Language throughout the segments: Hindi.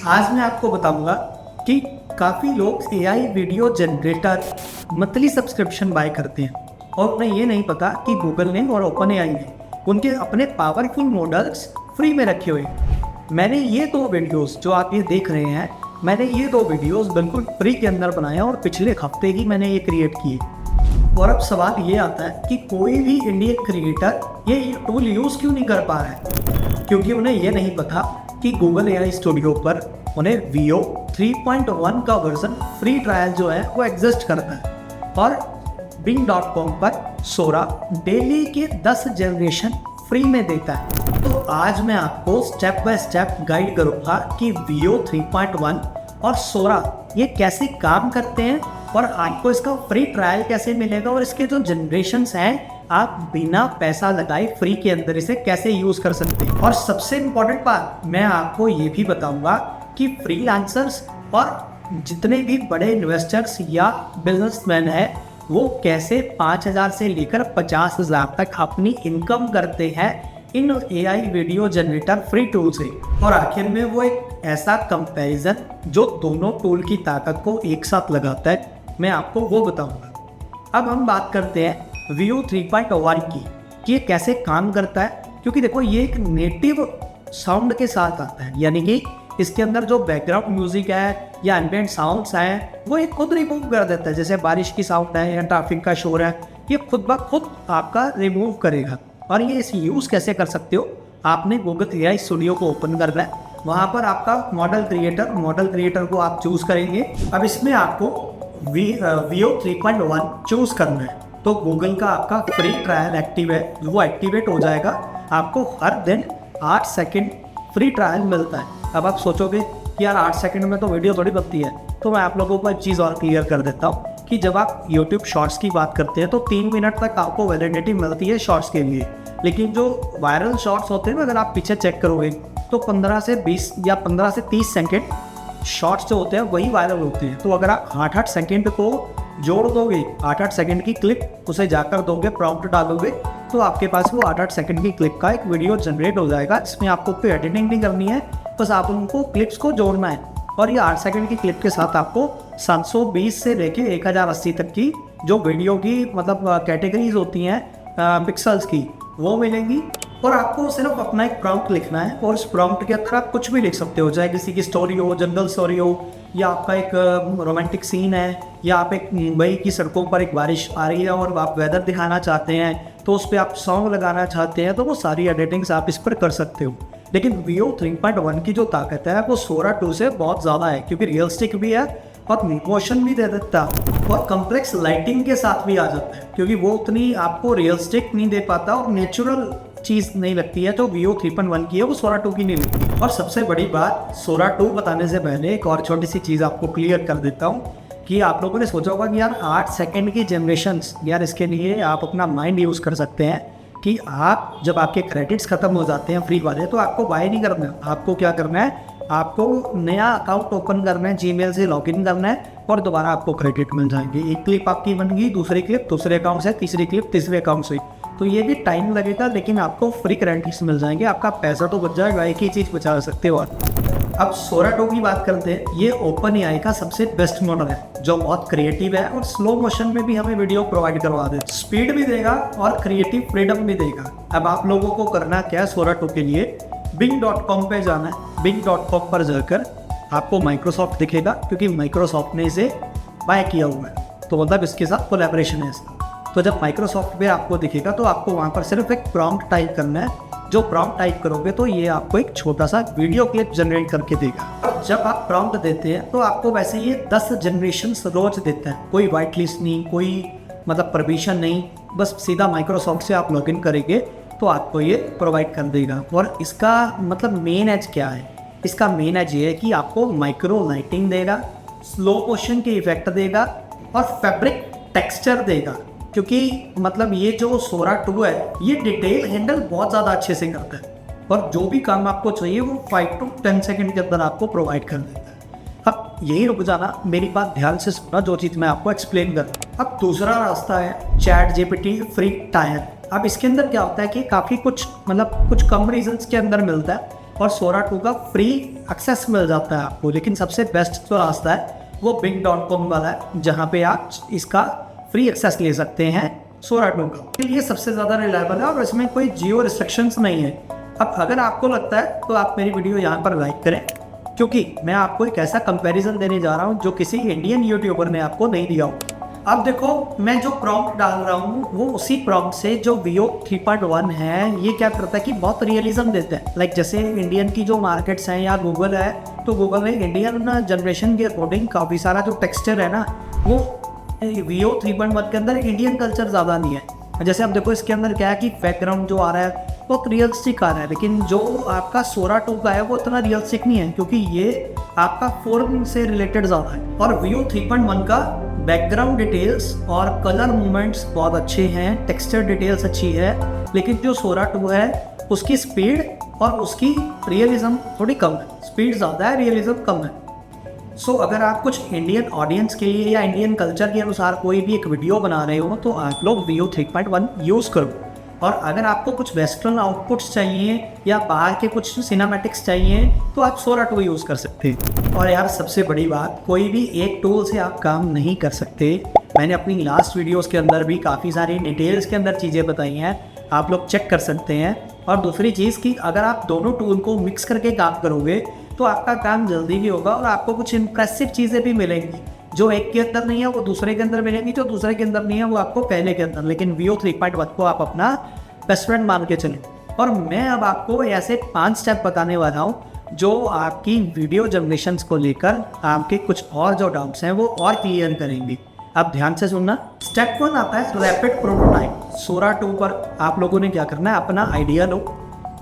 आज मैं आपको बताऊंगा कि काफ़ी लोग AI video generator monthly subscription buy करते हैं और उन्हें ये नहीं पता कि गूगल ने और ओपन एआई ने उनके अपने पावरफुल मॉडल्स फ्री में रखे हुए हैं। मैंने ये दो वीडियोस जो आप ये देख रहे हैं, मैंने ये दो वीडियोस बिल्कुल फ्री के अंदर बनाए और पिछले हफ्ते ही मैंने ये क्रिएट किए। और अब सवाल ये आता है कि कोई भी इंडियन क्रिएटर ये टूल यूज़ क्यों नहीं कर पा रहा है, क्योंकि उन्हें ये नहीं पता कि गूगल एआई स्टूडियो पर उन्हें Veo 3.1 का वर्जन फ्री ट्रायल जो है वो एग्जिस्ट करता है और Bing.com पर सोरा डेली के 10 जनरेशन फ्री में देता है। तो आज मैं आपको स्टेप बाय स्टेप गाइड करूँगा कि Veo 3.1 और सोरा ये कैसे काम करते हैं और आपको इसका फ्री ट्रायल कैसे मिलेगा और इसके जो जनरेशन्स हैं आप बिना पैसा लगाए फ्री के अंदर इसे कैसे यूज़ कर सकते हैं। और सबसे इम्पॉर्टेंट बात मैं आपको ये भी बताऊंगा कि फ्रीलांसर्स और जितने भी बड़े इन्वेस्टर्स या बिजनेसमैन हैं वो कैसे 5,000 से लेकर 50,000 तक अपनी इनकम करते हैं इन AI video generator free tool से। और आखिर में वो एक ऐसा कंपैरिजन जो दोनों टूल की ताकत को एक साथ लगाता है, मैं आपको वो बताऊंगा। अब हम बात करते हैं Veo 3.1 की कि ये कैसे काम करता है, क्योंकि देखो ये एक नेटिव साउंड के साथ आता है, यानी कि इसके अंदर जो बैकग्राउंड म्यूजिक है या एम्बिएंट साउंड्स हैं वो ये खुद रिमूव कर देता है। जैसे बारिश की साउंड है या ट्रैफिक का शोर है, ये खुद ब खुद आपका रिमूव करेगा। और ये इस यूज़ कैसे कर सकते हो, आपने गूगल एआई स्टूडियो को ओपन करना है, वहाँ पर आपका मॉडल क्रिएटर को आप चूज़ करेंगे। अब इसमें आपको Veo 3.1 चूज़ करना है, तो गूगल का आपका फ्री ट्रायल एक्टिव है, वो एक्टिवेट हो जाएगा। आपको हर दिन 8 सेकंड फ्री ट्रायल मिलता है। अब आप सोचोगे कि यार 8 सेकंड में तो वीडियो थोड़ी बनती है, तो मैं आप लोगों को एक चीज़ और क्लियर कर देता हूँ कि जब आप YouTube शॉर्ट्स की बात करते हैं तो 3 मिनट तक आपको वैलिडिटी मिलती है शॉर्ट्स के लिए, लेकिन जो वायरल शॉर्ट्स होते हैं ना, अगर आप पीछे चेक करोगे तो 15 से 20 या 15 से 30 सेकेंड शॉर्ट्स जो होते हैं वही वायरल होते हैं। तो अगर आप 8-8 सेकेंड को जोड़ दोगे, 8-8 सेकंड की क्लिप उसे जाकर दोगे, प्रॉम्प्ट डालोगे, तो आपके पास वो 8-8 सेकंड की क्लिप का एक वीडियो जनरेट हो जाएगा। इसमें आपको कोई एडिटिंग नहीं करनी है, बस आप उनको क्लिप्स को जोड़ना है। और ये 8 सेकंड की क्लिप के साथ आपको 720 से लेके 1080 तक की जो वीडियो की मतलब कैटेगरीज होती हैं पिक्सल्स की, वो मिलेंगी। और आपको सिर्फ अपना एक प्रॉम्प्ट लिखना है और उस प्रॉम्प्ट के अंदर आप कुछ भी लिख सकते हो, चाहे किसी की स्टोरी हो, जनरल स्टोरी हो, या आपका एक रोमांटिक सीन है, या आप एक मुंबई की सड़कों पर एक बारिश आ रही है और आप वेदर दिखाना चाहते हैं तो उस पर आप सॉन्ग लगाना चाहते हैं, तो वो सारी एडिटिंग्स आप इस पर कर सकते हो। लेकिन Veo 3.1 की जो ताकत है वो सोरा 2 से बहुत ज़्यादा है, क्योंकि रियलिस्टिक भी है और मोशन भी दे देता है और कम्प्लेक्स लाइटिंग के साथ भी आ जाता है, क्योंकि वो उतनी आपको रियलिस्टिक नहीं दे पाता और नेचुरल चीज़ नहीं लगती है। तो Veo 3.1 की है वो सोरा 2 की नहीं लगती। और सबसे बड़ी बात, सोरा 2 बताने से पहले एक और छोटी सी चीज़ आपको क्लियर कर देता हूँ कि आप लोगों ने सोचा होगा कि यार 8 सेकंड की जनरेशन्स, यार इसके लिए आप अपना माइंड यूज़ कर सकते हैं कि आप जब आपके क्रेडिट्स ख़त्म हो जाते हैं फ्री वाले, तो आपको बाय नहीं करना है। आपको क्या करना है, आपको नया अकाउंट ओपन करना है, जीमेल से लॉगिन करना है और दोबारा आपको क्रेडिट मिल जाएंगे। एक क्लिप आपकी बन गई, दूसरी क्लिप दूसरे अकाउंट से, तीसरी क्लिप तीसरे अकाउंट से। तो ये भी टाइम लगेगा, लेकिन आपको फ्री क्रेडिट्स मिल जाएंगे, आपका पैसा तो बच जाएगा, एक ही चीज़ बचा सकते हो। अब सोरा 2 की बात करते हैं। ये ओपन एआई का सबसे बेस्ट मॉडल है जो बहुत क्रिएटिव है और स्लो मोशन में भी हमें वीडियो प्रोवाइड करवा दे, स्पीड भी देगा और क्रिएटिव फ्रीडम भी देगा। अब आप लोगों को करना क्या है, सोरा 2 के लिए Bing.com पे जाना है। Bing.com पर जाकर आपको माइक्रोसॉफ्ट दिखेगा, क्योंकि माइक्रोसॉफ्ट ने इसे बाय किया हुआ है, तो मतलब इसके साथ कोलैबोरेशन है इसका। तो जब माइक्रोसॉफ्ट पे आपको दिखेगा तो आपको वहाँ पर सिर्फ एक प्रॉम्प्ट टाइप करना है। जो प्रॉम्प्ट टाइप करोगे तो ये आपको एक छोटा सा वीडियो क्लिप जनरेट करके देगा। जब आप प्रॉम्प्ट देते हैं तो आपको वैसे ये 10 जनरेशन्स रोज देता है, कोई वाइट लिस्ट नहीं, कोई मतलब परमिशन नहीं, बस सीधा माइक्रोसॉफ्ट से आप लॉगिन करेंगे तो आपको ये प्रोवाइड कर देगा। और इसका मतलब मेन एज क्या है, इसका मेन एज ये है कि आपको माइक्रो लाइटिंग देगा, स्लो मोशन के इफेक्ट देगा और फैब्रिक टेक्सचर देगा, क्योंकि मतलब ये जो सोरा 2 है ये डिटेल हैंडल बहुत ज़्यादा अच्छे से करता है और जो भी काम आपको चाहिए वो 5 to 10 सेकंड के अंदर आपको प्रोवाइड कर देता है। अब यही रुक जाना, मेरी बात ध्यान से सुनना जो चीज़ मैं आपको एक्सप्लेन कर। अब दूसरा रास्ता है ChatGPT फ्री ट्रायल। अब इसके अंदर क्या होता है कि काफ़ी कुछ मतलब कुछ कम रीजन्स के अंदर मिलता है और सोरा 2 का फ्री एक्सेस मिल जाता है आपको। लेकिन सबसे बेस्ट जो रास्ता है वो bing.com वाला है, जहाँ पे आप इसका फ्री एक्सेस ले सकते हैं सोरा 2 का। ये सबसे ज़्यादा रिलायबल है और इसमें कोई जियो रिस्ट्रिक्शंस नहीं है। अब अगर आपको लगता है तो आप मेरी वीडियो यहाँ पर लाइक करें, क्योंकि मैं आपको एक ऐसा कंपैरिजन देने जा रहा हूँ जो किसी इंडियन यूट्यूबर ने आपको नहीं दिया हो। अब देखो, मैं जो प्रॉम्प्ट डाल रहा हूँ वो उसी प्रॉम्प्ट से जो Veo 3.1 है, ये क्या करता है कि बहुत रियलिज्म देता है। लाइक जैसे इंडियन की जो मार्केट्स हैं या गूगल है, तो गूगल ने इंडियन जनरेशन के अकॉर्डिंग काफ़ी सारा जो टेक्सचर है ना, वो Veo 3.1 के अंदर इंडियन कल्चर ज़्यादा नहीं है। जैसे आप देखो इसके अंदर क्या है कि बैकग्राउंड जो आ रहा है बहुत रियलिस्टिक आ रहा है, लेकिन जो आपका सोरा 2 का है वो इतना रियलिस्टिक नहीं है, क्योंकि ये आपका फोन से रिलेटेड ज़्यादा है। और Veo 3.1 का बैकग्राउंड डिटेल्स और कलर मूवमेंट्स बहुत अच्छे हैं, टेक्सचर डिटेल्स अच्छी है, लेकिन जो सोरा 2 है उसकी स्पीड और उसकी रियलिज्म थोड़ी कम है। स्पीड ज़्यादा है, रियलिज्म कम है। सो अगर आप कुछ इंडियन ऑडियंस के लिए या इंडियन कल्चर के अनुसार कोई भी एक वीडियो बना रहे हो तो आप लोग Veo 3.1 यूज़ करो। और अगर आपको कुछ वेस्टर्न आउटपुट्स चाहिए या बाहर के कुछ सिनेमैटिक्स चाहिए तो आप सोरा 2 यूज़ कर सकते हैं। और यार सबसे बड़ी बात, कोई भी एक टूल से आप काम नहीं कर सकते। मैंने अपनी लास्ट वीडियोस के अंदर भी काफ़ी सारी डिटेल्स के अंदर चीज़ें बताई हैं, आप लोग चेक कर सकते हैं। और दूसरी चीज़ कि अगर आप दोनों टूल को मिक्स करके काम करोगे तो आपका काम जल्दी भी होगा और आपको कुछ इंप्रेसिव चीज़ें भी मिलेंगी। जो एक के अंदर नहीं है वो दूसरे के अंदर मिलेंगी, जो दूसरे के अंदर नहीं है वो आपको पहले के अंदर। लेकिन Veo 3.1 को आप अपना बेस्ट फ्रेंड मान के चलें। और मैं अब आपको ऐसे 5 स्टेप बताने वाला हूँ जो आपकी वीडियो जनरेशन्स को लेकर आपके कुछ और जो डाउट्स हैं वो और क्लियर करेंगे। आप ध्यान से सुनना। स्टेप 1 आता है रैपिड प्रोटोटाइप। सोरा 2 पर आप लोगों ने क्या करना है, अपना आइडिया लो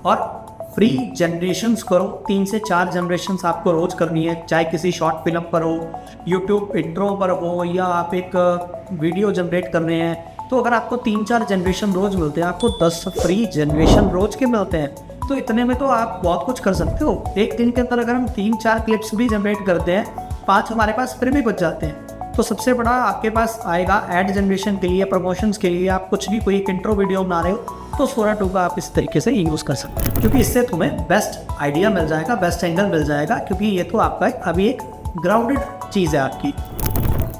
और फ्री जनरेशन्स करो। 3 से 4 जनरेशन्स आपको रोज़ करनी है, चाहे किसी शॉर्ट फिल्म पर हो, यूट्यूब इंट्रो पर हो, या आप एक वीडियो जनरेट कर रहे हैं। तो अगर आपको 3-4 जनरेशन रोज़ मिलते हैं, आपको 10 फ्री जनरेशन रोज़ के मिलते हैं, तो इतने में तो आप बहुत कुछ कर सकते हो। एक दिन के अंदर अगर हम 3-4 क्लिप्स भी जनरेट करते हैं, 5 हमारे पास फिर भी बच जाते हैं। तो सबसे बड़ा आपके पास आएगा ऐड जनरेशन के लिए, प्रमोशंस के लिए। आप कुछ भी कोई एक इंट्रो वीडियो बना रहे हो तो सोरा 2 का आप इस तरीके से यूज़ कर सकते हैं, क्योंकि इससे तुम्हें बेस्ट आइडिया मिल जाएगा, बेस्ट एंगल मिल जाएगा, क्योंकि ये तो आपका अभी एक ग्राउंडेड चीज़ है आपकी।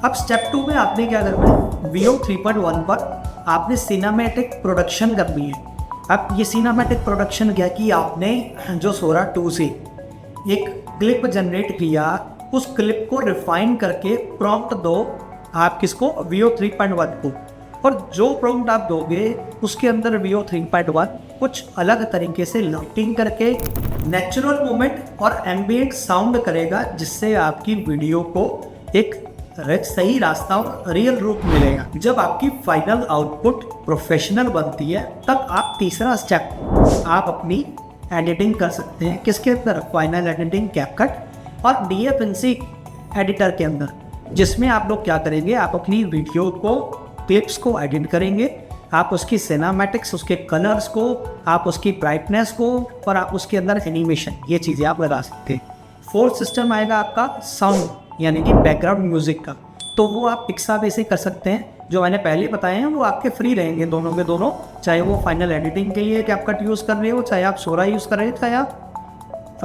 अब स्टेप 2 में आपने क्या करना है, Veo 3.1 पर आपने सिनेमैटिक प्रोडक्शन करनी है। अब ये सिनेमैटिक प्रोडक्शन क्या कि आपने जो सोरा 2 से एक क्लिप जनरेट किया, उस क्लिप को रिफाइन करके प्रॉम्प्ट दो आप किसको, Veo 3.1 को। और जो प्रॉम्प्ट आप दोगे उसके अंदर Veo 3.1 कुछ अलग तरीके से लाइटिंग करके नेचुरल मोमेंट और एम्बिएंट साउंड करेगा, जिससे आपकी वीडियो को एक सही रास्ता और रियल रूप मिलेगा। जब आपकी फाइनल आउटपुट प्रोफेशनल बनती है तब आप तीसरा स्टेप आप अपनी एडिटिंग कर सकते हैं। किसके अंदर, फाइनल एडिटिंग, कैपकट और DFNC एडिटर के अंदर, जिसमें आप लोग क्या करेंगे, आप अपनी वीडियो को, क्लिप्स को एडिट करेंगे। आप उसकी सिनेमैटिक्स, उसके कलर्स को, आप उसकी ब्राइटनेस को और आप उसके अंदर एनिमेशन, ये चीज़ें आप लगा सकते हैं। फोर्थ सिस्टम आएगा आपका साउंड, यानी कि बैकग्राउंड म्यूजिक का। तो वो आप पिक्सा से कर सकते हैं, जो मैंने पहले बताए हैं वो आपके फ्री रहेंगे दोनों के दोनों। चाहे वो फाइनल एडिटिंग के लिए कैपकट यूज़ कर रहे हो, चाहे आप सोरा यूज़ कर रहे हो, चाहे आप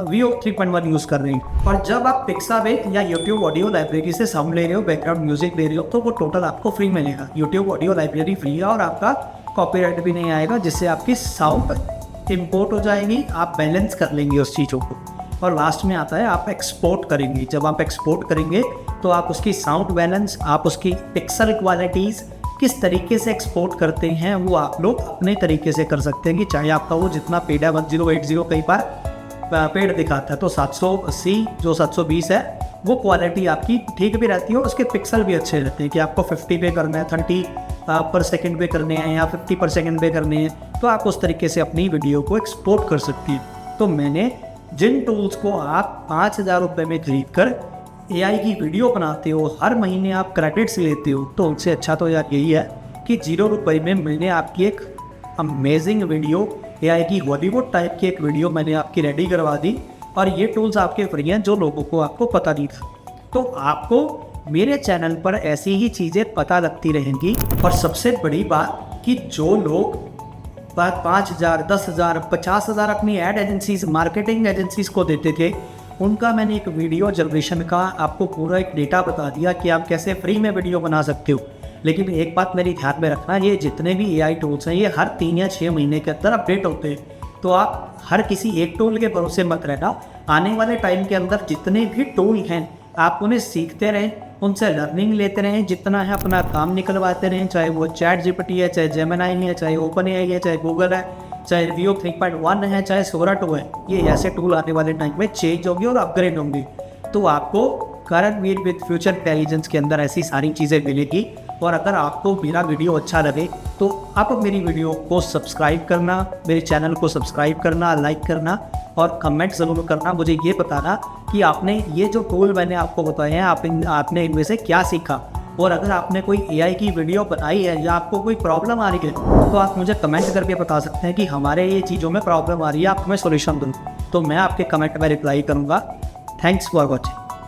Veo 3.1 यूज़ कर रहे हैं। और जब आप पिक्साबेक या यूट्यूब ऑडियो लाइब्रेरी से साउंड ले रहे हो, बैकग्राउंड म्यूजिक ले रहे हो, तो वो टोटल आपको फ्री मिलेगा। यूट्यूब ऑडियो लाइब्रेरी फ्री है और आपका कॉपीराइट भी नहीं आएगा, जिससे आपकी साउंड इम्पोर्ट हो जाएगी, आप बैलेंस कर लेंगे उस चीज़ों को। और लास्ट में आता है आप एक्सपोर्ट करेंगे। जब आप एक्सपोर्ट करेंगे तो आप उसकी साउंड बैलेंस, आप उसकी पिक्सल क्वालिटीज़ किस तरीके से एक्सपोर्ट करते हैं वो आप लोग अपने तरीके से कर सकते हैं। कि चाहे आपका वो जितना पेड है 1080 कई बार पेड दिखाता है, तो 780 जो 720 है वो क्वालिटी आपकी ठीक भी रहती है और उसके पिक्सल भी अच्छे रहते हैं। कि आपको 50 पे करना है, 30 पर सेकंड पे करने हैं या 50 पर सेकंड पे करने हैं, तो आप उस तरीके से अपनी वीडियो को एक्सपोर्ट कर सकती हैं। तो मैंने जिन टूल्स को आप 5000 रुपये में खरीद कर AI की वीडियो बनाते हो, हर महीने आप क्रेडिट्स लेते हो, तो उनसे अच्छा तो यार यही है कि 0 रुपये में मैंने आपकी एक अमेजिंग वीडियो, AI की हॉलीवुड टाइप की एक वीडियो मैंने आपकी रेडी करवा दी। और ये टूल्स आपके फ्री हैं, जो लोगों को आपको पता नहीं था। तो आपको मेरे चैनल पर ऐसी ही चीज़ें पता लगती रहेंगी। और सबसे बड़ी बात कि जो लोग 5,000, 10,000, 50,000 अपनी एड एजेंसीज, मार्केटिंग एजेंसीज को देते थे, उनका मैंने एक वीडियो जनरेशन का आपको पूरा एक डेटा बता दिया कि आप कैसे फ्री में वीडियो बना सकते हो। लेकिन एक बात मेरी ध्यान में रखना, ये जितने भी AI टूल्स हैं ये हर 3 या 6 महीने के अंदर अपडेट होते हैं, तो आप हर किसी एक टूल के भरोसे मत रहना। आने वाले टाइम के अंदर जितने भी टूल हैं आप उन्हें सीखते रहें, उनसे लर्निंग लेते रहें, जितना है अपना काम निकलवाते रहें, चाहे वो ChatGPT है, चाहे जेमिनी है, चाहे OpenAI है, चाहे गूगल है, चाहे Veo 3.1 है, चाहे Sora 2 है। ये ऐसे टूल आने वाले टाइम में चेंज होंगे और अपग्रेड होंगे, तो आपको करंट विद फ्यूचर इंटेलिजेंस के अंदर ऐसी सारी चीज़ें मिलेगी। और अगर आपको मेरा वीडियो अच्छा लगे तो आप मेरी वीडियो को सब्सक्राइब करना, मेरे चैनल को सब्सक्राइब करना, लाइक करना और कमेंट ज़रूर करना। मुझे ये बताना कि आपने ये जो टूल मैंने आपको बताए हैं आपने इनमें से क्या सीखा। और अगर आपने कोई AI की वीडियो बनाई है या आपको कोई प्रॉब्लम आ रही है तो आप मुझे कमेंट करके बता सकते हैं कि हमारे ये चीज़ों में प्रॉब्लम आ रही है, आप हमें सोल्यूशन दो, तो मैं आपके कमेंट में रिप्लाई करूँगा। Thanks for watching.